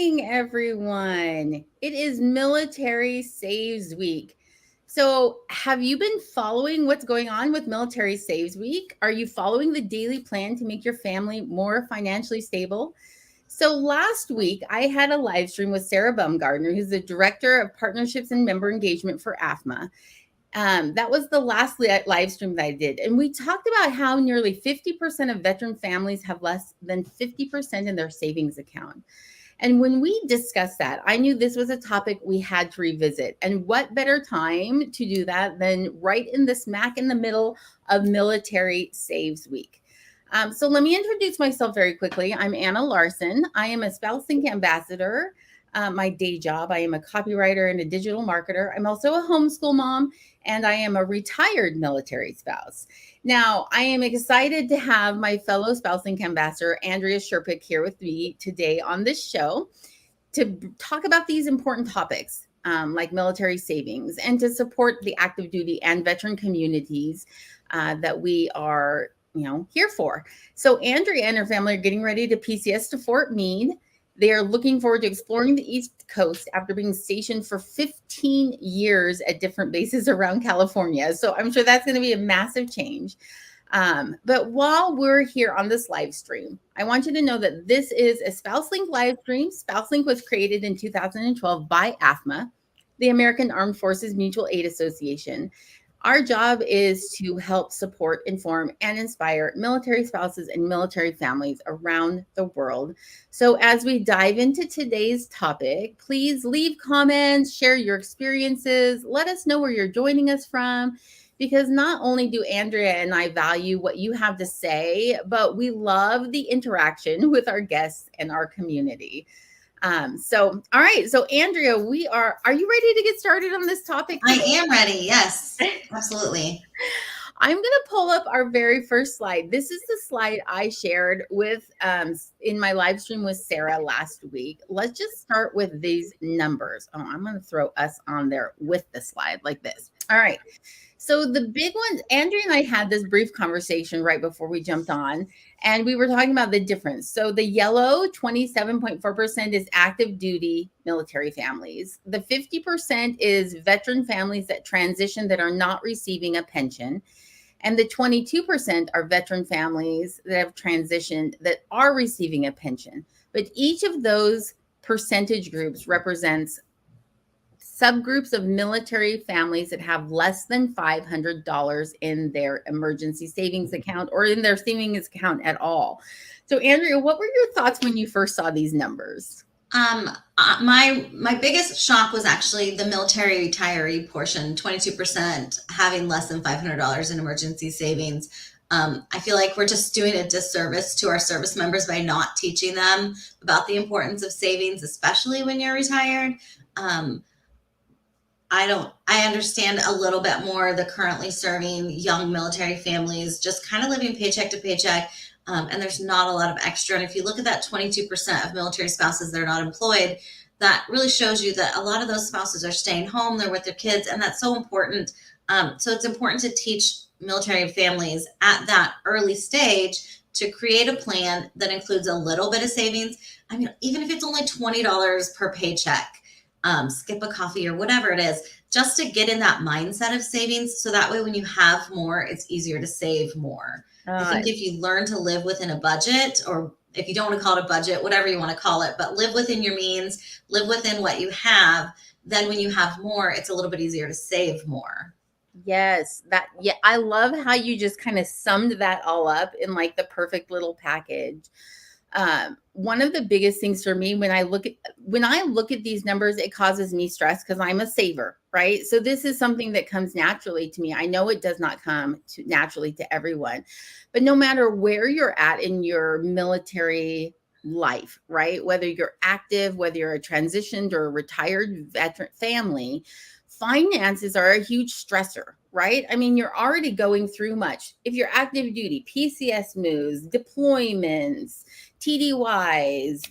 morning, everyone. It is Military Saves Week. So, have you been following what's going on with Military Saves Week? Are you following the daily plan to make your family more financially stable? So, last week, I had a live stream with Sarah Baumgardner, who's the Director of Partnerships and Member Engagement for AFMA. That was the last live stream that I did. And we talked about how nearly 50% of veteran families have less than 50% in their savings account. And when we discussed that, I knew this was a topic we had to revisit. And what better time to do that than right in the smack in the middle of Military Saves Week? So let me introduce myself very quickly. I'm Anna Larson. I am a SpouseLink ambassador. My day job, I am a copywriter and a digital marketer. I'm also a homeschool mom, and I am a retired military spouse. Now, I am excited to have my fellow SpouseLink ambassador, Andrea Sherpick, here with me today on this show to talk about these important topics like military savings and to support the active duty and veteran communities that we are here for. So Andrea and her family are getting ready to PCS to Fort Meade. They are looking forward to exploring the East Coast after being stationed for 15 years at different bases around California. So I'm sure that's going to be a massive change. But while we're here on this live stream, I want you to know that this is a SpouseLink live stream. SpouseLink was created in 2012 by AFMA, the American Armed Forces Mutual Aid Association. Our job is to help support, inform, and inspire military spouses and military families around the world. So as we dive into today's topic, please leave comments, share your experiences, let us know where you're joining us from, because not only do Andrea and I value what you have to say, but we love the interaction with our guests and our community. All right. So Andrea, are you ready to get started on this topic today? I am ready. Yes, absolutely. I'm going to pull up our very first slide. This is the slide I shared with in my live stream with Sarah last week. Let's just start with these numbers. Oh, I'm going to throw us on there with the slide like this. All right. So the big one, Andrea and I had this brief conversation right before we jumped on, and we were talking about the difference. So the yellow 27.4% is active duty military families. The 50% is veteran families that transition that are not receiving a pension. And the 22% are veteran families that have transitioned that are receiving a pension. But each of those percentage groups represents subgroups of military families that have less than $500 in their emergency savings account or in their savings account at all. So Andrea, what were your thoughts when you first saw these numbers? My biggest shock was actually the military retiree portion, 22% having less than $500 in emergency savings. I feel like we're just doing a disservice to our service members by not teaching them about the importance of savings, especially when you're retired. I understand a little bit more the currently serving young military families, just kind of living paycheck to paycheck. And there's not a lot of extra. And if you look at that 22% of military spouses that are not employed, that really shows you that a lot of those spouses are staying home, they're with their kids, and that's so important. So it's important to teach military families at that early stage to create a plan that includes a little bit of savings. I mean, even if it's only $20 per paycheck, skip a coffee or whatever it is, just to get in that mindset of savings. So that way, when you have more, it's easier to save more. I think if you learn to live within a budget, or if you don't want to call it a budget, whatever you want to call it, but live within your means, live within what you have, then when you have more, it's a little bit easier to save more. Yes, I love how you just kind of summed that all up in like the perfect little package. One of the biggest things for me when I look at these numbers, it causes me stress because I'm a saver, right? So this is something that comes naturally to me. I know it does not come naturally to everyone, but no matter where you're at in your military life, right? Whether you're active, whether you're a transitioned or a retired veteran family, finances are a huge stressor, right? I mean, you're already going through much. If you're active duty, PCS moves, deployments, TDYs,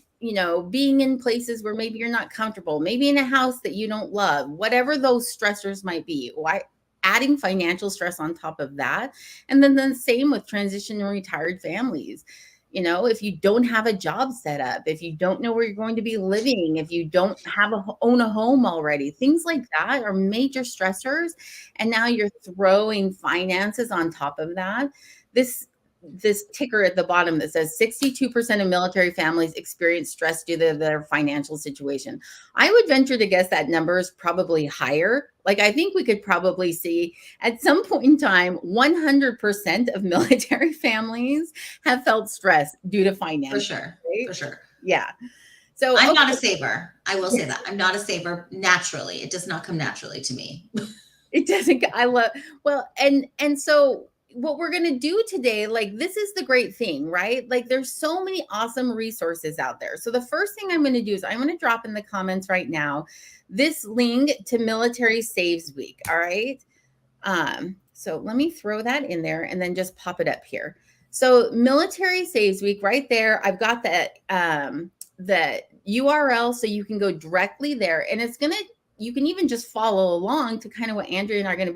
being in places where maybe you're not comfortable, maybe in a house that you don't love, whatever those stressors might be. Why adding financial stress on top of that? And then the same with transition and retired families. You know, if you don't have a job set up, if you don't know where you're going to be living, if you don't have own a home already, things like that are major stressors. And now you're throwing finances on top of that. This ticker at the bottom that says 62% of military families experience stress due to their financial situation. I would venture to guess that number is probably higher. Like, I think we could probably see at some point in time, 100% of military families have felt stress due to For finance, sure. right? For sure. Yeah. So, I'm not a okay. saver. I will say that. I'm not a saver naturally. It does not come naturally to me. It doesn't, I love, well, and so what we're going to do today, like, this is the great thing, right? Like, there's so many awesome resources out there. So the first thing I'm going to do is I'm going to drop in the comments right now this link to Military Saves Week. All right. So let me throw that in there and then just pop it up here. So Military Saves Week right there. I've got that the URL so you can go directly there, and it's going to, you can even just follow along to kind of what Andrea and I are going to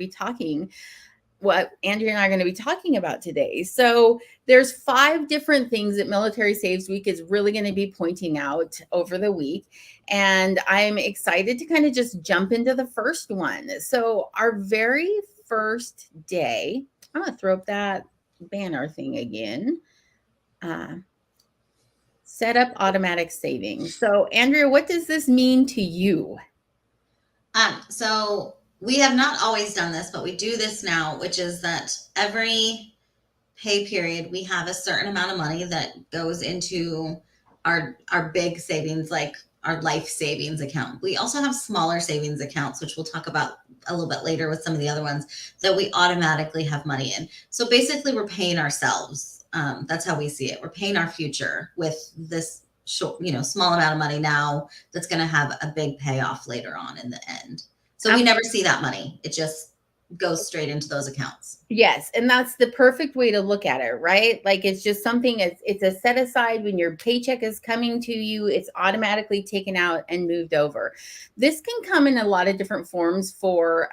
be talking about today. So there's 5 different things that Military Saves Week is really going to be pointing out over the week. And I'm excited to kind of just jump into the first one. So our very first day, I'm going to throw up that banner thing again. Set up automatic savings. So Andrea, what does this mean to you? So we have not always done this, but we do this now, which is that every pay period, we have a certain amount of money that goes into our big savings, like our life savings account. We also have smaller savings accounts, which we'll talk about a little bit later with some of the other ones that we automatically have money in. So basically, we're paying ourselves. That's how we see it. We're paying our future with this short, small amount of money now that's going to have a big payoff later on in the end. So we never see that money. It just goes straight into those accounts. Yes, and that's the perfect way to look at it, right? Like, it's just something, it's a set aside. When your paycheck is coming to you, it's automatically taken out and moved over. This can come in a lot of different forms for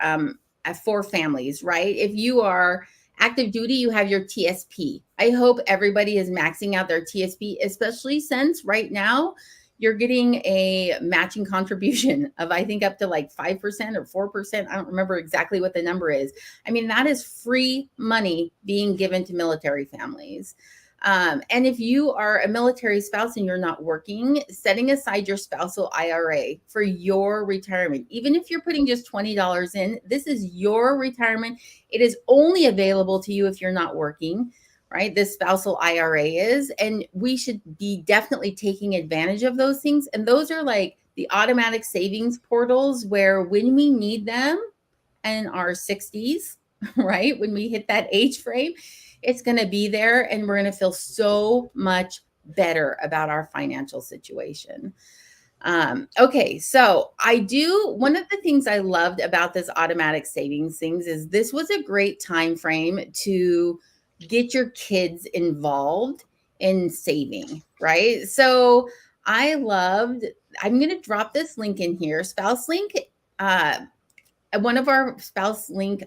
families, right? If you are active duty, you have your TSP. I hope everybody is maxing out their TSP, especially since right now you're getting a matching contribution of, I think, up to like 5% or 4%. I don't remember exactly what the number is. I mean, that is free money being given to military families. And if you are a military spouse and you're not working, setting aside your spousal IRA for your retirement, even if you're putting just $20 in, this is your retirement. It is only available to you if you're not working, right? This spousal IRA is, and we should be definitely taking advantage of those things. And those are like the automatic savings portals where when we need them in our 60s, right? When we hit that age frame, it's going to be there, and we're going to feel so much better about our financial situation. Okay, so one of the things I loved about this automatic savings things is this was a great time frame to get your kids involved in saving, right? So I'm going to drop this link in here. SpouseLink, one of our SpouseLink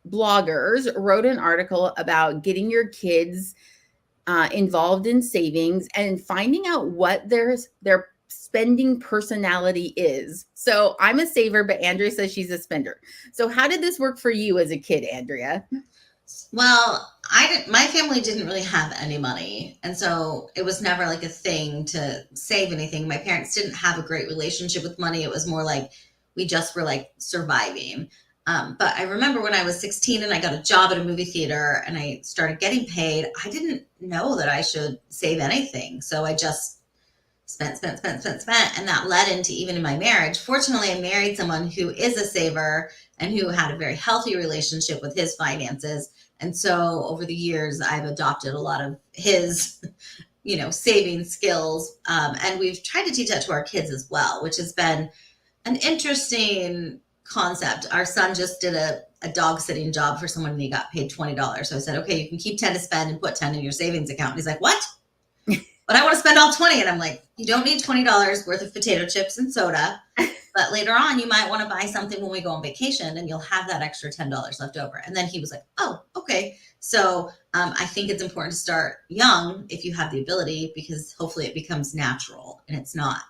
bloggers wrote an article about getting your kids involved in savings and finding out what their spending personality is. So I'm a saver, but Andrea says she's a spender. So how did this work for you as a kid, Andrea? Well, my family didn't really have any money. And so it was never like a thing to save anything. My parents didn't have a great relationship with money. It was more like we just were like surviving. But I remember when I was 16 and I got a job at a movie theater and I started getting paid, I didn't know that I should save anything. So I just spent. And that led into even in my marriage. Fortunately, I married someone who is a saver and who had a very healthy relationship with his finances. And so over the years, I've adopted a lot of his, saving skills. And we've tried to teach that to our kids as well, which has been an interesting concept. Our son just did a dog sitting job for someone and he got paid $20. So I said, okay, you can keep 10 to spend and put 10 in your savings account. And he's like, what? but I want to spend all 20. And I'm like, you don't need $20 worth of potato chips and soda. But later on, you might want to buy something when we go on vacation and you'll have that extra $10 left over. And then he was like, oh, okay. So I think it's important to start young if you have the ability, because hopefully it becomes natural and it's not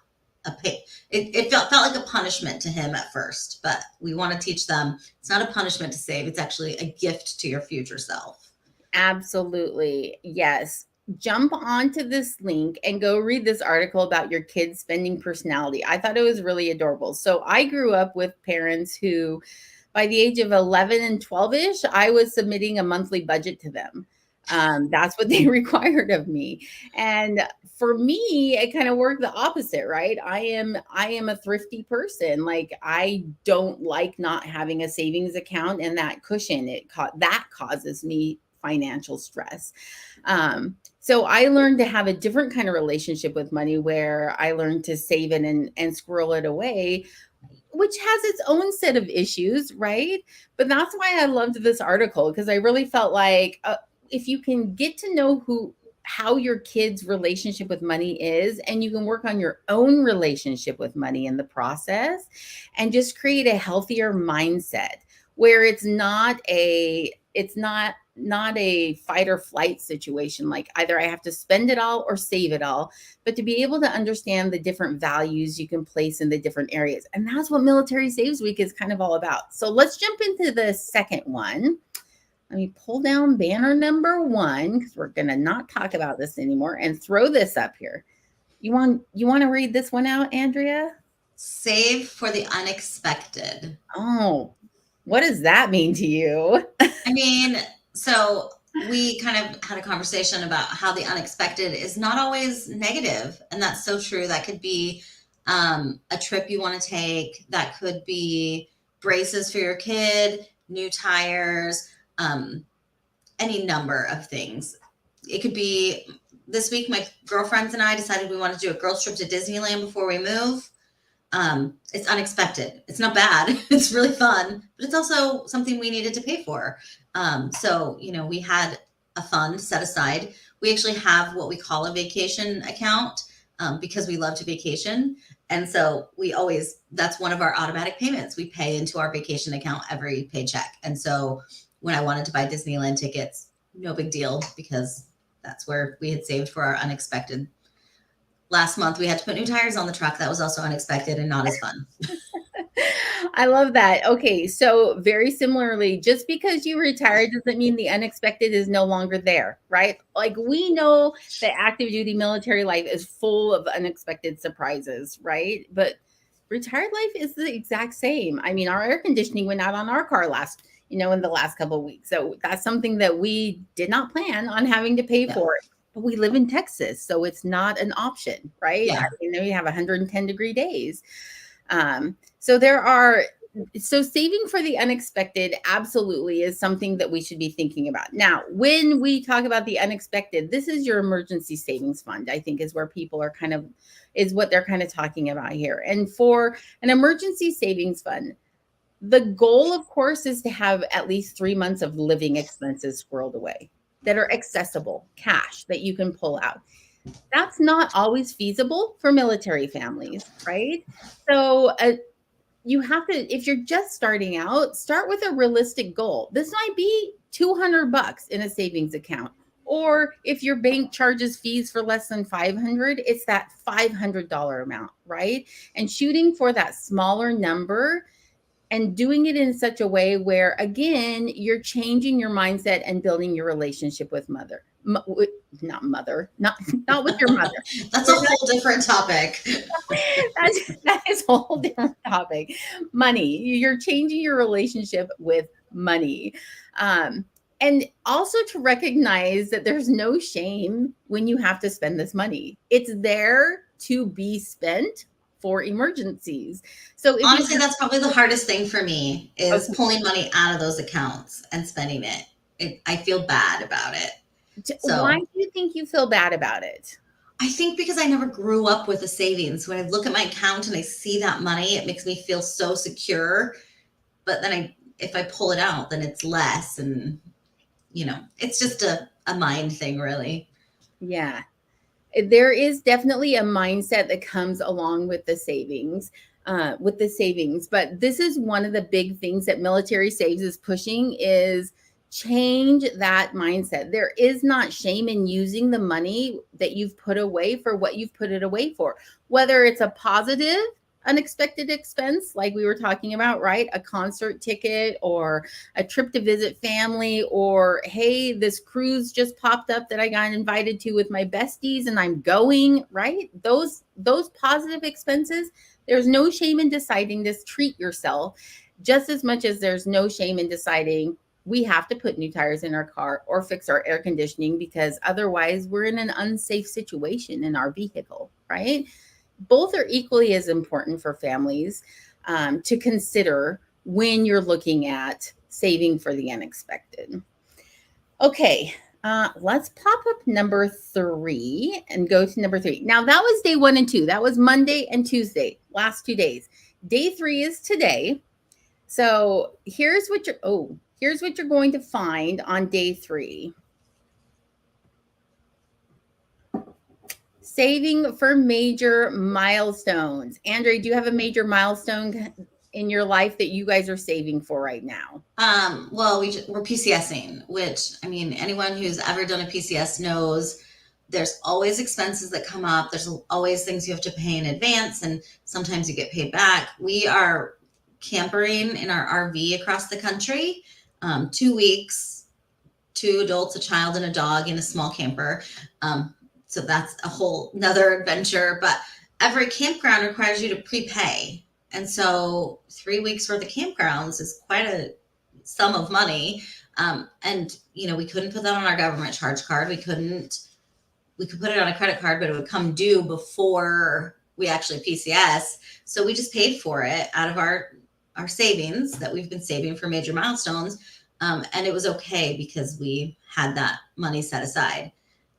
a pay. It felt like a punishment to him at first, but we want to teach them it's not a punishment to save. It's actually a gift to your future self. Absolutely. Yes. Jump onto this link and go read this article about your kids' spending personality. I thought it was really adorable. So I grew up with parents who, by the age of 11 and 12-ish, I was submitting a monthly budget to them. That's what they required of me. And for me, it kind of worked the opposite, right? I am a thrifty person. Like, I don't like not having a savings account and that cushion. That causes me financial stress. So I learned to have a different kind of relationship with money, where I learned to save it and squirrel it away, which has its own set of issues, right? But that's why I loved this article, because I really felt like, if you can get to know how your kids' relationship with money is, and you can work on your own relationship with money in the process, and just create a healthier mindset where it's not a fight or flight situation, like either I have to spend it all or save it all, but to be able to understand the different values you can place in the different areas. And that's what Military Saves Week is kind of all about. So let's jump into the second one. Let me pull down banner number 1, because we're going to not talk about this anymore, and throw this up here. You want to read this one out, Andrea? Save for the unexpected. Oh, what does that mean to you? I mean, so we kind of had a conversation about how the unexpected is not always negative. And that's so true. That could be a trip you want to take. That could be braces for your kid, new tires, any number of things. It could be this week, my girlfriends and I decided we want to do a girls trip to Disneyland before we move. It's unexpected. It's not bad. It's really fun, but it's also something we needed to pay for. So, we had a fund set aside. We actually have what we call a vacation account, because we love to vacation. And so that's one of our automatic payments. We pay into our vacation account every paycheck. And so when I wanted to buy Disneyland tickets, no big deal, because that's where we had saved for our unexpected. Last month, we had to put new tires on the truck. That was also unexpected and not as fun. I love that. Okay, so very similarly, just because you retired doesn't mean the unexpected is no longer there, right? Like, we know that active duty military life is full of unexpected surprises, right? But retired life is the exact same. I mean, our air conditioning went out on our car in the last couple of weeks. So that's something that we did not plan on having to pay for. But we live in Texas, so it's not an option, right? Yeah. We have 110-degree days. So saving for the unexpected absolutely is something that we should be thinking about. Now, when we talk about the unexpected, this is your emergency savings fund, I think, is where people are is what they're kind of talking about here. And for an emergency savings fund, the goal, of course, is to have at least 3 months of living expenses squirreled away that are accessible, cash that you can pull out. That's not always feasible for military families, right? So you have to, if you're just starting out, start with a realistic goal. This might be $200 in a savings account. Or if your bank charges fees for less than $500, it's that $500 amount, right? And shooting for that smaller number and doing it in such a way where, again, you're changing your mindset and building your relationship with not with your mother. That's a whole different topic. That is a whole different topic. Money. You're changing your relationship with money. And also to recognize that there's no shame when you have to spend this money. It's there to be spent for emergencies. So honestly, that's probably the hardest thing for me is pulling money out of those accounts and spending it. I feel bad about it. So, why do you think you feel bad about it? I think because I never grew up with a savings. When I look at my account and I see that money, it makes me feel so secure. But then if I pull it out, then it's less. And, it's just a mind thing, really. Yeah. There is definitely a mindset that comes along with the savings. But this is one of the big things that Military Saves is pushing is change that mindset. There is not shame in using the money that you've put away for what you've put it away for, whether it's a positive unexpected expense like we were talking about, right? A concert ticket or a trip to visit family, or hey, this cruise just popped up that I got invited to with my besties and I'm going, right? Those positive expenses, there's no shame in deciding to treat yourself, just as much as there's no shame in deciding we have to put new tires in our car or fix our air conditioning because otherwise we're in an unsafe situation in our vehicle, right? Both are equally as important for families to consider when you're looking at saving for the unexpected. Okay, let's pop up number 3 and go to number 3. Now, that was day 1 and 2. That was Monday and Tuesday, last 2 days. Day 3 is today. So here's what you're going to find on day 3. Saving for major milestones. Andre, do you have a major milestone in your life that you guys are saving for right now? Well, we're PCSing, which, I mean, anyone who's ever done a PCS knows there's always expenses that come up. There's always things you have to pay in advance, and sometimes you get paid back. We are campering in our RV across the country, 2 weeks, 2 adults, a child, and a dog in a small camper. So that's a whole nother adventure, but every campground requires you to prepay. And so 3 weeks worth of campgrounds is quite a sum of money. And we couldn't put that on our government charge card. We could put it on a credit card, but it would come due before we actually PCS. So we just paid for it out of our savings that we've been saving for major milestones. And it was okay because we had that money set aside.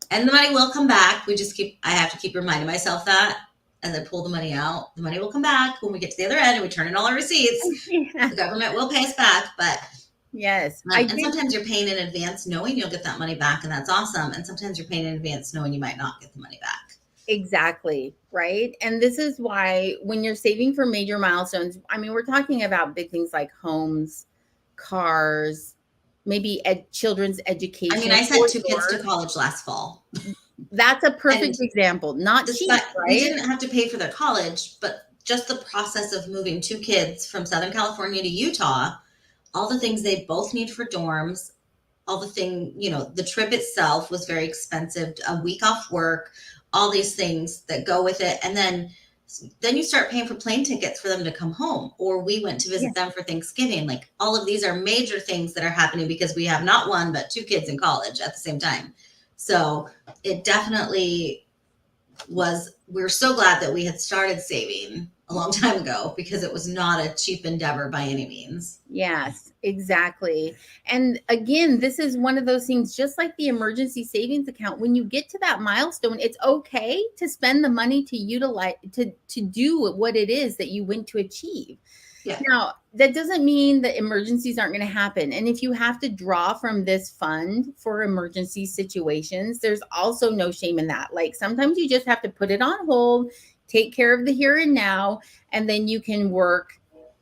And the money will come back. I have to keep reminding myself that as I pull the money out, the money will come back when we get to the other end and we turn in all our receipts. Yeah. The government will pay us back, but yes. And sometimes you're paying in advance knowing you'll get that money back, and that's awesome. And sometimes you're paying in advance knowing you might not get the money back. Exactly. Right. And this is why when you're saving for major milestones, I mean, we're talking about big things like homes, cars, maybe children's education. I mean, I sent 2 kids to college last fall. That's a perfect example. Not cheap, right? We didn't have to pay for their college, but just the process of moving 2 kids from Southern California to Utah, all the things they both need for dorms, all the the trip itself was very expensive, a week off work, all these things that go with it. And then you start paying for plane tickets for them to come home, or we went to visit them for Thanksgiving. Like, all of these are major things that are happening because we have not 1, but 2 kids in college at the same time. So it definitely we're so glad that we had started saving a long time ago, because it was not a cheap endeavor by any means. Yes, exactly. And again, this is one of those things, just like the emergency savings account, when you get to that milestone, it's okay to spend the money to utilize to do what it is that you went to achieve. Yeah. Now, that doesn't mean that emergencies aren't going to happen. And if you have to draw from this fund for emergency situations, there's also no shame in that. Like, sometimes you just have to put it on hold, take care of the here and now, and then you can work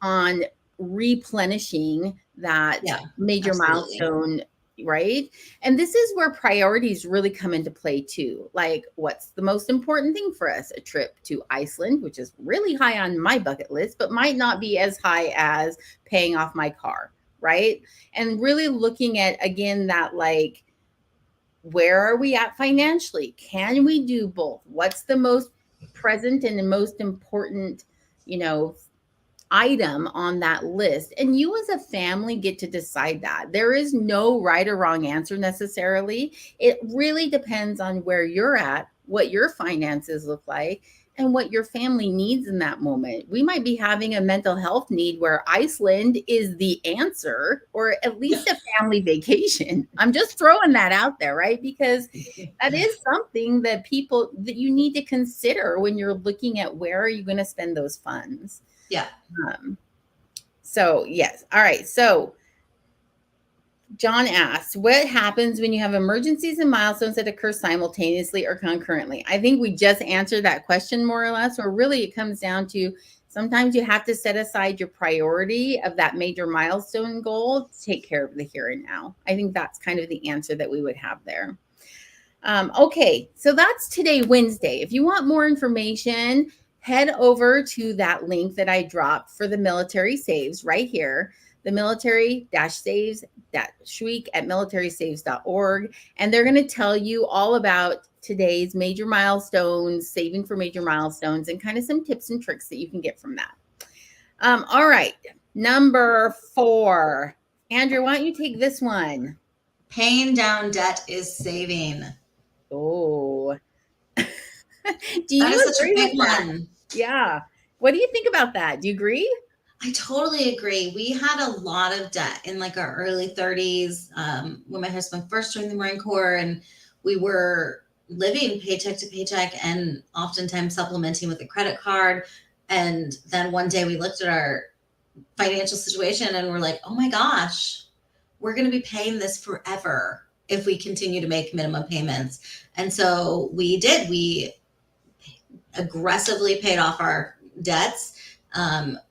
on replenishing that major milestone, right? And this is where priorities really come into play too. Like, what's the most important thing for us? A trip to Iceland, which is really high on my bucket list, but might not be as high as paying off my car, right? And really looking at, again, that, like, where are we at financially? Can we do both? What's the most present and the most important, item on that list? And you as a family get to decide that. There is no right or wrong answer necessarily. It really depends on where you're at, what your finances look like, and what your family needs in that moment. We might be having a mental health need where Iceland is the answer, or at least a family vacation. I'm just throwing that out there, right? Because that is something that you need to consider when you're looking at where are you going to spend those funds. Yeah. So yes. All right. So John asks, what happens when you have emergencies and milestones that occur simultaneously or concurrently? I think we just answered that question more or less, or really it comes down to sometimes you have to set aside your priority of that major milestone goal to take care of the here and now. I think that's kind of the answer that we would have there. Okay, so that's today, Wednesday. If you want more information, head over to that link that I dropped for the military saves right here, the military-saves-week at militarysaves.org. And they're going to tell you all about today's major milestones, saving for major milestones, and kind of some tips and tricks that you can get from that. All right, number 4. Andrew, why don't you take this one? Paying down debt is saving. Oh, do That you is such a agree big with that? one. Yeah. What do you think about that? Do you agree? I totally agree. We had a lot of debt in like our early 30s when my husband first joined the Marine Corps, and we were living paycheck to paycheck and oftentimes supplementing with a credit card. And then one day we looked at our financial situation and we're like, oh my gosh, we're going to be paying this forever if we continue to make minimum payments. And so we did. We aggressively paid off our debts.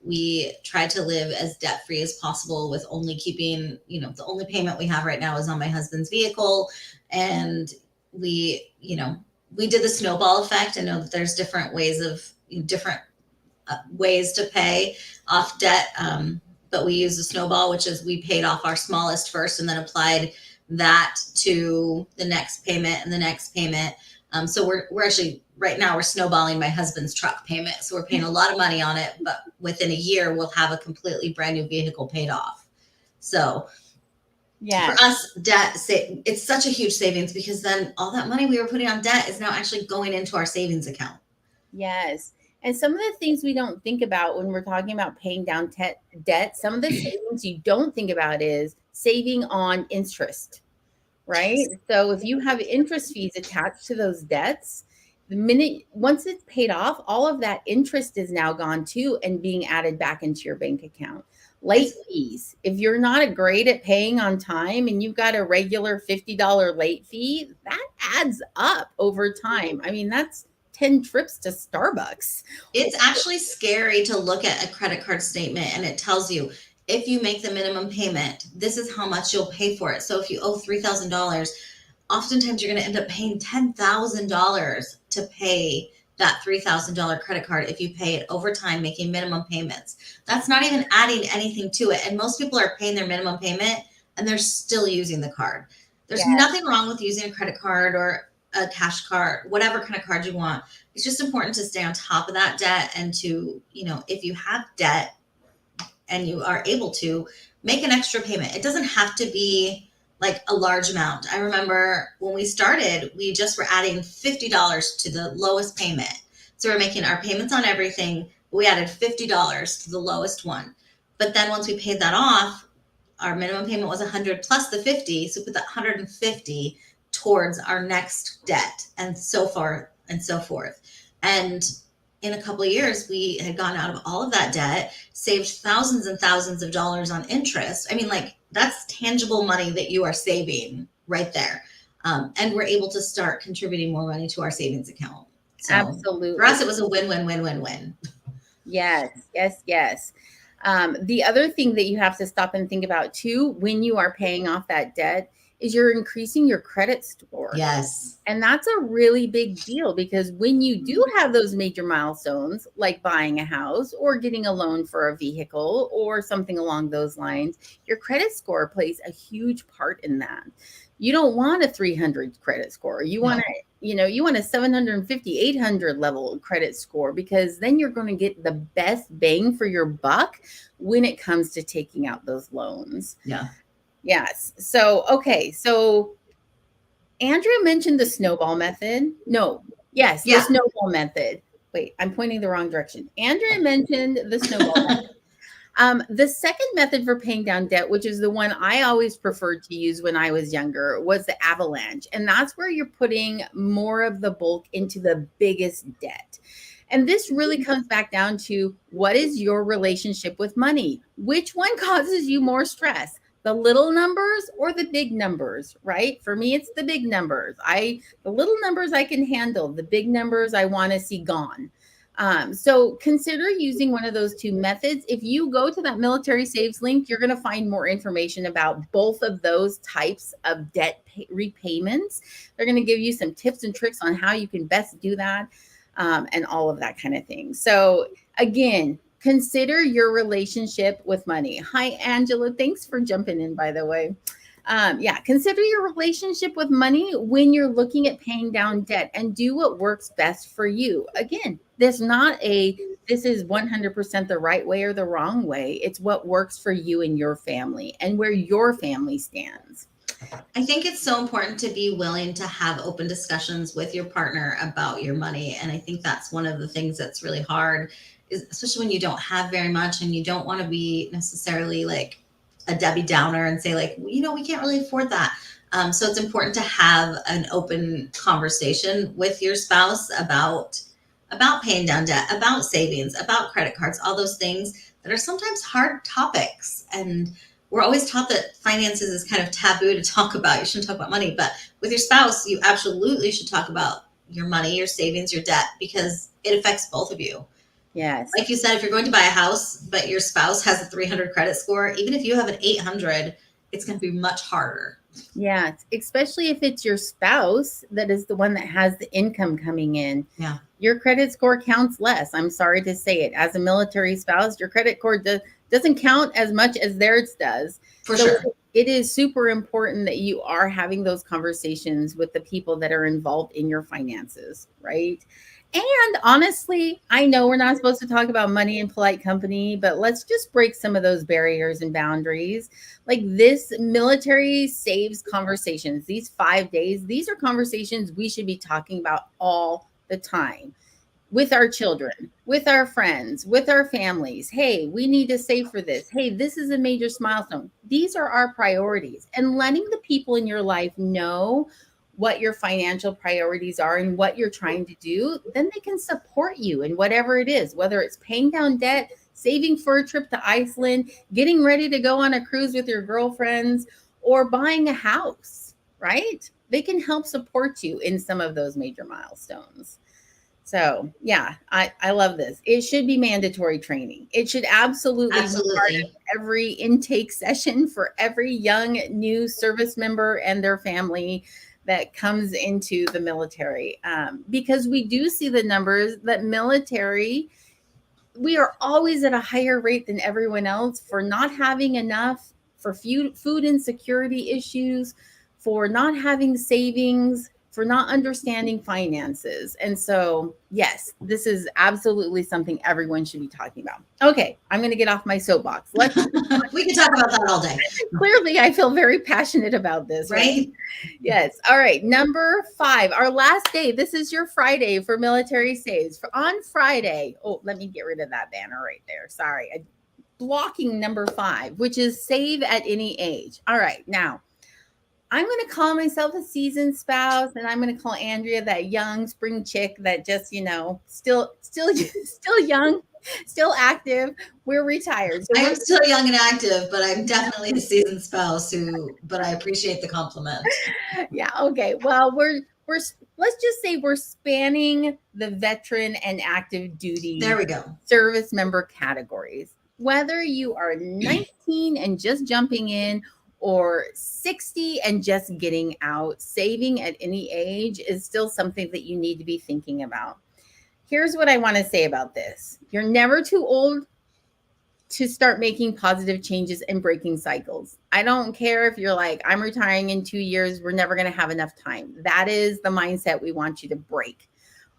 We tried to live as debt free as possible with only keeping, the only payment we have right now is on my husband's vehicle. And we did the snowball effect. I know that there's different ways to pay off debt. But we used the snowball, which is we paid off our smallest first and then applied that to the next payment and the next payment. So we're actually right now we're snowballing my husband's truck payment. So we're paying a lot of money on it, but within a year we'll have a completely brand new vehicle paid off. So for us, debt, it's such a huge savings because then all that money we were putting on debt is now actually going into our savings account. Yes. And some of the things we don't think about when we're talking about paying down debt, some of the savings you don't think about is saving on interest, right? Yes. So if you have interest fees attached to those debts, once it's paid off, all of that interest is now gone too and being added back into your bank account. Late fees. If you're not great at paying on time and you've got a regular $50 late fee, that adds up over time. I mean, that's 10 trips to Starbucks. It's actually scary to look at a credit card statement and it tells you if you make the minimum payment, this is how much you'll pay for it. So if you owe $3,000, oftentimes you're going to end up paying $10,000 to pay that $3,000 credit card if you pay it over time, making minimum payments. That's not even adding anything to it. And most people are paying their minimum payment and they're still using the card. There's nothing wrong with using a credit card or a cash card, whatever kind of card you want. It's just important to stay on top of that debt and to, if you have debt and you are able to make an extra payment. It doesn't have to be like a large amount. I remember when we started, we just were adding $50 to the lowest payment. So we're making our payments on everything. We added $50 to the lowest one. But then once we paid that off, our minimum payment was 100 plus the 50. So we put that 150 towards our next debt and so forth and so forth. And in a couple of years, we had gone out of all of that debt, saved thousands and thousands of dollars on interest. I mean, like that's tangible money that you are saving right there. And we're able to start contributing more money to our savings account. So absolutely. For us, it was a win-win-win-win-win. Yes. The other thing that you have to stop and think about too, when you are paying off that debt, is you're increasing your credit score. Yes. And that's a really big deal because when you do have those major milestones, like buying a house or getting a loan for a vehicle or something along those lines, your credit score plays a huge part in that. You don't want a 300 credit score. You want you want a 750, 800 level credit score because then you're going to get the best bang for your buck when it comes to taking out those loans. Yeah. Yes. So, okay. So Andrew mentioned the snowball method. No. Yes. The snowball method. Wait, I'm pointing the wrong direction. Andrew mentioned the snowball method. The second method for paying down debt, which is the one I always preferred to use when I was younger, was the avalanche. And that's where you're putting more of the bulk into the biggest debt. And this really comes back down to what is your relationship with money? Which one causes you more stress? the little numbers or the big numbers, right? For me, it's the big numbers. The little numbers I can handle, the big numbers I want to see gone. So consider using one of those two methods. If you go to that military saves link, you're going to find more information about both of those types of repayments. They're going to give you some tips and tricks on how you can best do that, and all of that kind of thing. So again, consider your relationship with money. Hi, Angela. Thanks for jumping in, by the way. Yeah, consider your relationship with money when you're looking at paying down debt, and do what works best for you. Again, this is 100% the right way or the wrong way. It's what works for you and your family and where your family stands. I think it's so important to be willing to have open discussions with your partner about your money. And I think that's one of the things that's really hard, is especially when you don't have very much and you don't want to be necessarily like a Debbie Downer and say like, you know, we can't really afford that. So it's important to have an open conversation with your spouse about paying down debt, about savings, about credit cards, all those things that are sometimes hard topics. And we're always taught that finances is kind of taboo to talk about. You shouldn't talk about money, but with your spouse, you absolutely should talk about your money, your savings, your debt, because it affects both of you. Yes. Like you said, if you're going to buy a house, but your spouse has a 300 credit score, even if you have an 800, it's going to be much harder. Yeah, especially if it's your spouse that is the one that has the income coming in. Yeah. Your credit score counts less. I'm sorry to say it. As a military spouse, your credit score doesn't count as much as theirs does. For sure. It is super important that you are having those conversations with the people that are involved in your finances, right? And honestly, I know we're not supposed to talk about money in polite company, but let's just break some of those barriers and boundaries. Like this military saves conversations, these 5 days, these are conversations we should be talking about all the time with our children, with our friends, with our families. Hey, we need to save for this. Hey, this is a major milestone. These are our priorities. And letting the people in your life know what your financial priorities are and what you're trying to do, then they can support you in whatever it is, whether it's paying down debt, saving for a trip to Iceland, getting ready to go on a cruise with your girlfriends, or buying a house, right? They can help support you in some of those major milestones. So yeah, I love this. It should be mandatory training. It should absolutely be part of every intake session for every young new service member and their family that comes into the military. Because we do see the numbers that military, we are always at a higher rate than everyone else for not having enough, for food insecurity issues, for not having savings, for not understanding finances. And so, yes, this is absolutely something everyone should be talking about. Okay, I'm going to get off my soapbox. We can talk about that all day. Clearly, I feel very passionate about this, right? Yes. All right. Number 5, our last day. This is your Friday for military saves. On Friday, oh, let me get rid of that banner right there. Sorry. Blocking number 5, which is save at any age. All right. Now, I'm going to call myself a seasoned spouse, and I'm going to call Andrea that young spring chick that just, still young, still active. We're retired. So I'm still young and active, but I'm definitely a seasoned spouse but I appreciate the compliment. Yeah. Okay. Well, let's just say we're spanning the veteran and active duty. There we go. Service member categories. Whether you are 19 and just jumping in, or 60 and just getting out, saving at any age is still something that you need to be thinking about. Here's what I want to say about this. You're never too old to start making positive changes and breaking cycles. I don't care if you're like, I'm retiring in 2 years, we're never going to have enough time. That is the mindset we want you to break,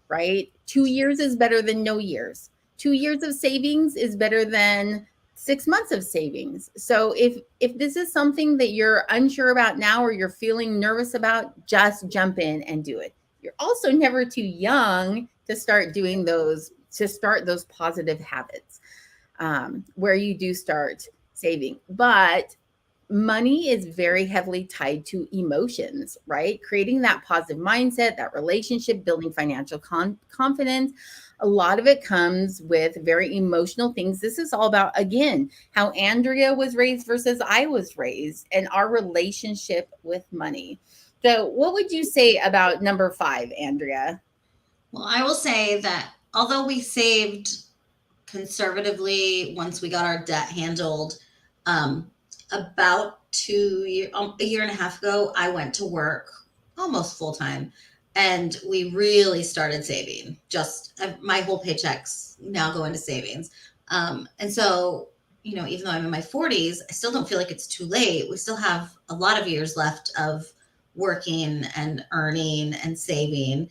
right? 2 years is better than no years. 2 years of savings is better than 6 months of savings. So if this is something that you're unsure about now, or you're feeling nervous about, just jump in and do it. You're also never too young to start doing those positive habits, where you do start saving. But money is very heavily tied to emotions, right? Creating that positive mindset, that relationship, building financial confidence. A lot of it comes with very emotional things. This is all about, again, how Andrea was raised versus I was raised and our relationship with money. So, what would you say about number 5, Andrea? Well, I will say that although we saved conservatively once we got our debt handled, um, about a year and a half ago, I went to work almost full time, and we really started saving. Just my whole paychecks now go into savings, and so even though I'm in my 40s, I still don't feel like it's too late. We still have a lot of years left of working and earning and saving.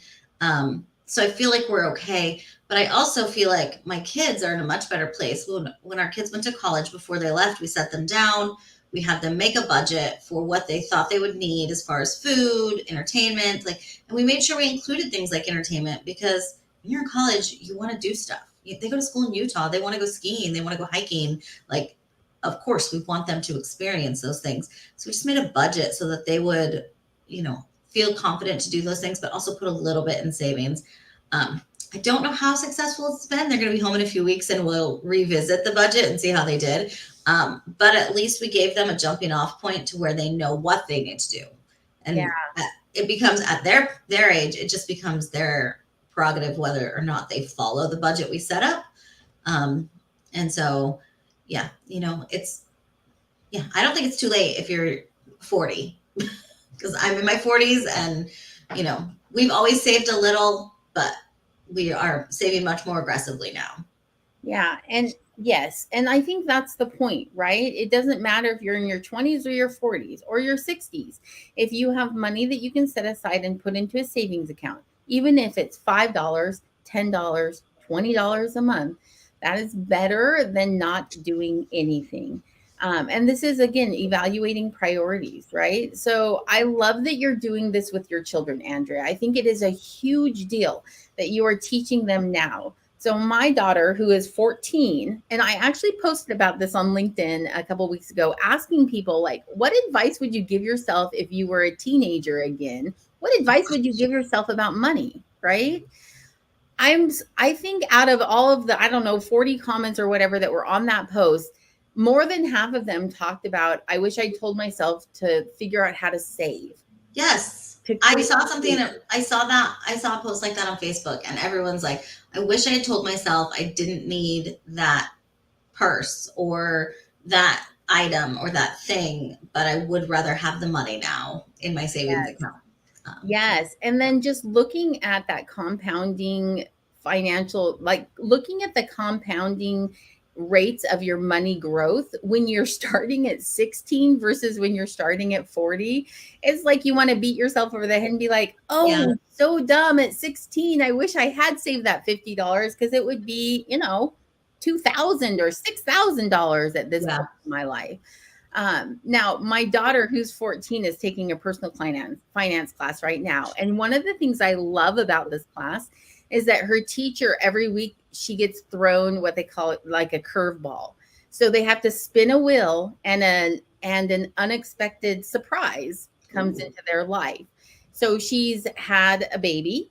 So I feel like we're okay. But I also feel like my kids are in a much better place. When our kids went to college, before they left, we set them down. We had them make a budget for what they thought they would need as far as food, entertainment, and we made sure we included things like entertainment, because when you're in college, you want to do stuff. They go to school in Utah, they want to go skiing, they want to go hiking. Like, of course, we want them to experience those things. So we just made a budget so that they would, feel confident to do those things, but also put a little bit in savings. I don't know how successful it's been. They're going to be home in a few weeks and we'll revisit the budget and see how they did. But at least we gave them a jumping off point to where they know what they need to do. Yeah. And it becomes at their age, it just becomes their prerogative whether or not they follow the budget we set up. And so, yeah, I don't think it's too late if you're 40, because I'm in my 40s, and, we've always saved a little, but we are saving much more aggressively now. Yeah. And yes. And I think that's the point, right? It doesn't matter if you're in your 20s or your 40s or your 60s. If you have money that you can set aside and put into a savings account, even if it's $5, $10, $20 a month, that is better than not doing anything. And this is, again, evaluating priorities, right? So I love that you're doing this with your children, Andrea. I think it is a huge deal that you are teaching them now. So my daughter, who is 14, and I actually posted about this on LinkedIn a couple of weeks ago, asking people, like, what advice would you give yourself if you were a teenager again? What advice would you give yourself about money, right? I think out of all of the, I don't know, 40 comments or whatever that were on that post, more than half of them talked about, I wish I told myself to figure out how to save. Yes. To I create saw something, I saw a post like that on Facebook, and everyone's like, I wish I had told myself I didn't need that purse or that item or that thing, but I would rather have the money now in my savings account. Yes. And then just looking at that compounding financial, like looking at the compounding rates of your money growth when you're starting at 16 versus when you're starting at 40, it's like you want to beat yourself over the head and be like, Yeah. oh, so dumb at 16. I wish I had saved that $50 because it would be, $2,000 or $6,000 at this Yeah. point in my life. Now, my daughter, who's 14, is taking a personal finance class right now. And one of the things I love about this class is that her teacher, every week, she gets thrown what they call it, like a curveball. So they have to spin a wheel, and an unexpected surprise comes into their life. So she's had a baby,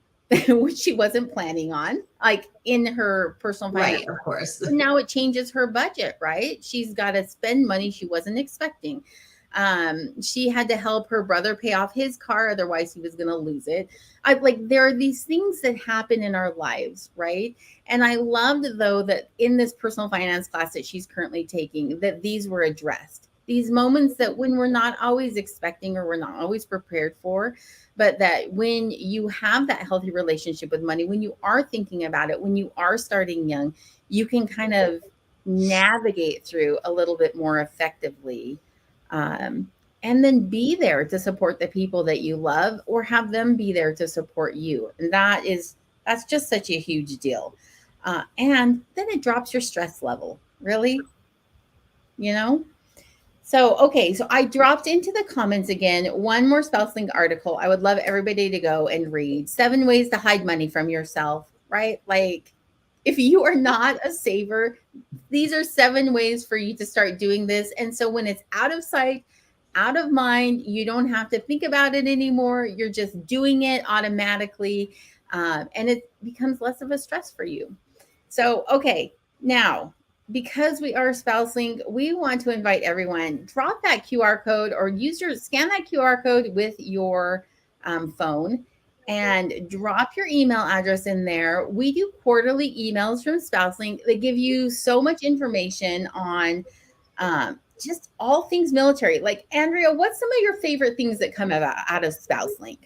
which she wasn't planning on, like in her personal finance. Right, of course. So now it changes her budget, right? She's got to spend money she wasn't expecting. She had to help her brother pay off his car, otherwise he was going to lose it. There are these things that happen in our lives, right? And I loved, though, that in this personal finance class that she's currently taking, that these were addressed. These moments that when we're not always expecting or we're not always prepared for, but that when you have that healthy relationship with money, when you are thinking about it, when you are starting young, you can kind of navigate through a little bit more effectively, and then be there to support the people that you love, or have them be there to support you. And that's just such a huge deal. And then it drops your stress level, really, you know? So, okay, so I dropped into the comments again one more SpouseLink article I would love everybody to go and read. 7 ways to hide money from yourself, right? Like, if you are not a saver, these are 7 ways for you to start doing this. And so when it's out of sight, out of mind. You don't have to think about it anymore. You're just doing it automatically, and it becomes less of a stress for you. So, okay, now because we are SpouseLink, we want to invite everyone, drop that QR code or scan that QR code with your phone and drop your email address in there. We do quarterly emails from SpouseLink that give you so much information on just all things military. Like, Andrea, what's some of your favorite things that come out of SpouseLink?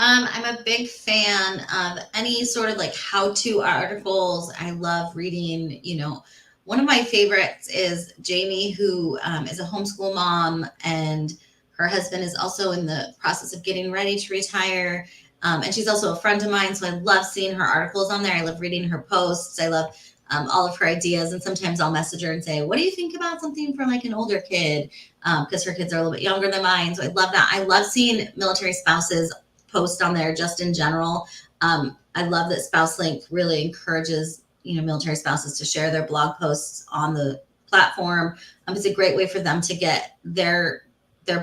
I'm a big fan of any sort of like how-to articles. I love reading, one of my favorites is Jamie, who is a homeschool mom, and her husband is also in the process of getting ready to retire. And she's also a friend of mine. So I love seeing her articles on there. I love reading her posts. I love all of her ideas. And sometimes I'll message her and say, what do you think about something for like an older kid? Because her kids are a little bit younger than mine. So I love that. I love seeing military spouses post on there just in general. I love that SpouseLink really encourages military spouses to share their blog posts on the platform. It's a great way for them to get their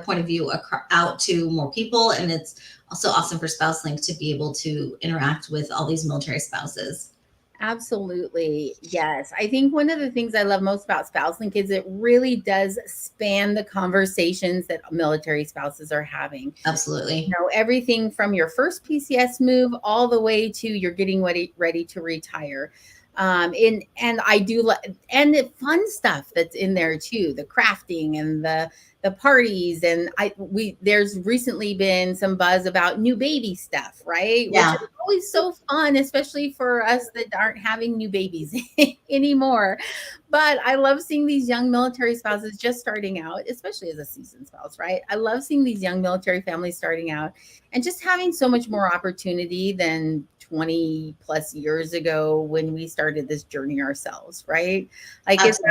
point of view out to more people, and it's also awesome for SpouseLink to be able to interact with all these military spouses. Absolutely. Yes. I think one of the things I love most about SpouseLink is it really does span the conversations that military spouses are having. Absolutely. Everything from your first PCS move all the way to you're getting ready to retire. And I do and the fun stuff that's in there too, the crafting and the parties, and there's recently been some buzz about new baby stuff, right? Yeah. Which is always so fun, especially for us that aren't having new babies anymore. But I love seeing these young military spouses just starting out, especially as a seasoned spouse, right? I love seeing these young military families starting out and just having so much more opportunity than 20 plus years ago when we started this journey ourselves, right? Like it's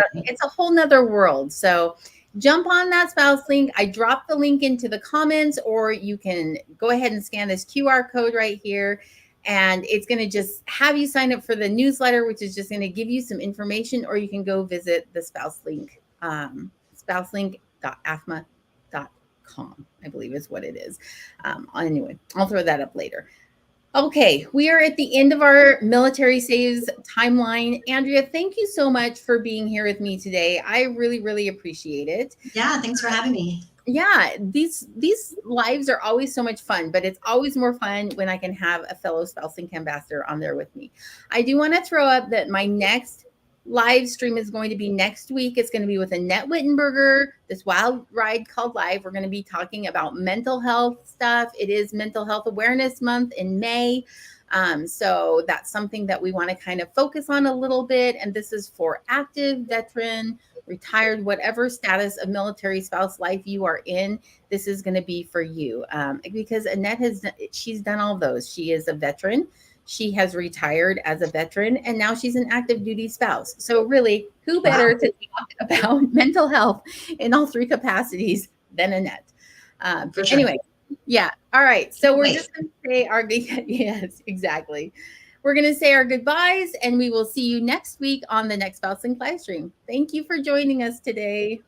a whole nother world. So jump on that SpouseLink. I dropped the link into the comments, or you can go ahead and scan this QR code right here. And it's going to just have you sign up for the newsletter, which is just going to give you some information, or you can go visit the SpouseLink, spouselink.afma.com, I believe is what it is. Anyway, I'll throw that up later. Okay, we are at the end of our military saves timeline. Andrea, thank you so much for being here with me today. I really, really appreciate it. Yeah, thanks for having me. Yeah, these lives are always so much fun, but it's always more fun when I can have a fellow SpouseLink ambassador on there with me. I do want to throw up that my next live stream is going to be next week. It's going to be with Annette Wittenberger, this wild ride called Live. We're going to be talking about mental health stuff. It is Mental Health Awareness Month in May. So that's something that we want to kind of focus on a little bit. And this is for active, veteran, retired, whatever status of military spouse life you are in. This is going to be for you, because Annette she's done all of those. She is a veteran. She has retired as a veteran, and now she's an active duty spouse. So really, who better to talk about mental health in all three capacities than Annette? For sure. Anyway, yeah. All right. So we're just going to say our, yes, exactly. We're going to say our goodbyes, and we will see you next week on the next SpouseLink live stream. Thank you for joining us today.